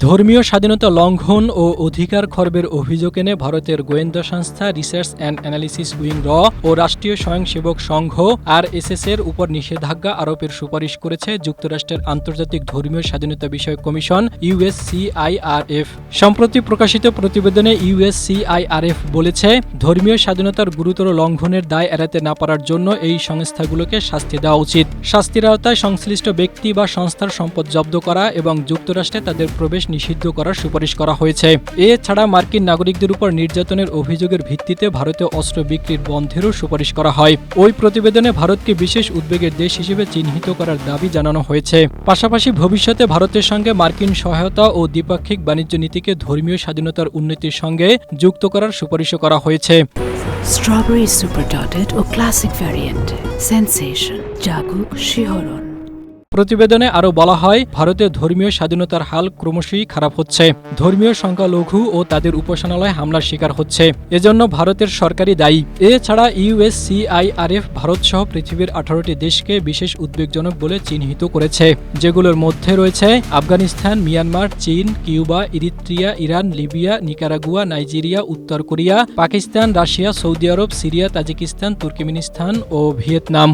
ধর্মীয় স্বাধীনতা লঙ্ঘন ও অধিকার খর্বের অভিযোগ এনে ভারতের গোয়েন্দা সংস্থা রিসার্চ অ্যান্ড অ্যানালিসিস উইং ও রাষ্ট্রীয় স্বয়ংসেবক সংঘ RSS এর উপর নিষেধাজ্ঞা আরোপের সুপারিশ করেছে যুক্তরাষ্ট্রের আন্তর্জাতিক ধর্মীয় স্বাধীনতা বিষয়ক কমিশন USCIRF। সম্প্রতি প্রকাশিত প্রতিবেদনে USCIRF বলেছে, ধর্মীয় স্বাধীনতার গুরুতর লঙ্ঘনের দায় এড়াতে না পারার জন্য এই সংস্থাগুলোকে শাস্তি দেওয়া উচিত। শাস্তির আওতায় সংশ্লিষ্ট ব্যক্তি বা সংস্থার সম্পদ জব্দ করা এবং যুক্তরাষ্ট্রে তাদের প্রবেশ নিষিদ্ধ করার সুপারিশ করা হয়েছে। এছাড়া মার্কিন নাগরিকদের উপর নির্যাতনের অভিযোগের ভিত্তিতে ভারতে অস্ত্র বিক্রির বন্ধেরও সুপারিশ করা হয়। ওই প্রতিবেদনে ভারতকে বিশেষ উদ্বেগের দেশ হিসেবে চিহ্নিত করার দাবি জানানো হয়েছে। পাশাপাশি ভবিষ্যতে ভারতের সঙ্গে মার্কিন সহায়তা ও দ্বিপাক্ষিক বাণিজ্য নীতিকে ধর্মীয় স্বাধীনতার উন্নতির সঙ্গে যুক্ত করার সুপারিশও করা হয়েছে। স্ট্রবেরি সুপার ডটেড ও ক্লাসিক ভ্যারিয়েন্টে সেন্সেশন জাগুক শিহরণ। প্রতিবেদনে আরও বলা হয়, ভারতে ধর্মীয় স্বাধীনতার হাল ক্রমশই খারাপ হচ্ছে। ধর্মীয় সংখ্যালঘু ও তাদের উপাসনালয় হামলার শিকার হচ্ছে। এজন্য ভারতের সরকারই দায়ী। এছাড়া USCIRF ভারতসহ পৃথিবীর 18টি দেশকে বিশেষ উদ্বেগজনক বলে চিহ্নিত করেছে, যেগুলোর মধ্যে রয়েছে আফগানিস্তান, মিয়ানমার, চীন, Cuba, Eritrea, Iran, Libya, Nicaragua, Nigeria, উত্তর কোরিয়া, পাকিস্তান, রাশিয়া, সৌদি আরব, সিরিয়া, তাজিকিস্তান, তুর্কমেনিস্তান ও ভিয়েতনাম।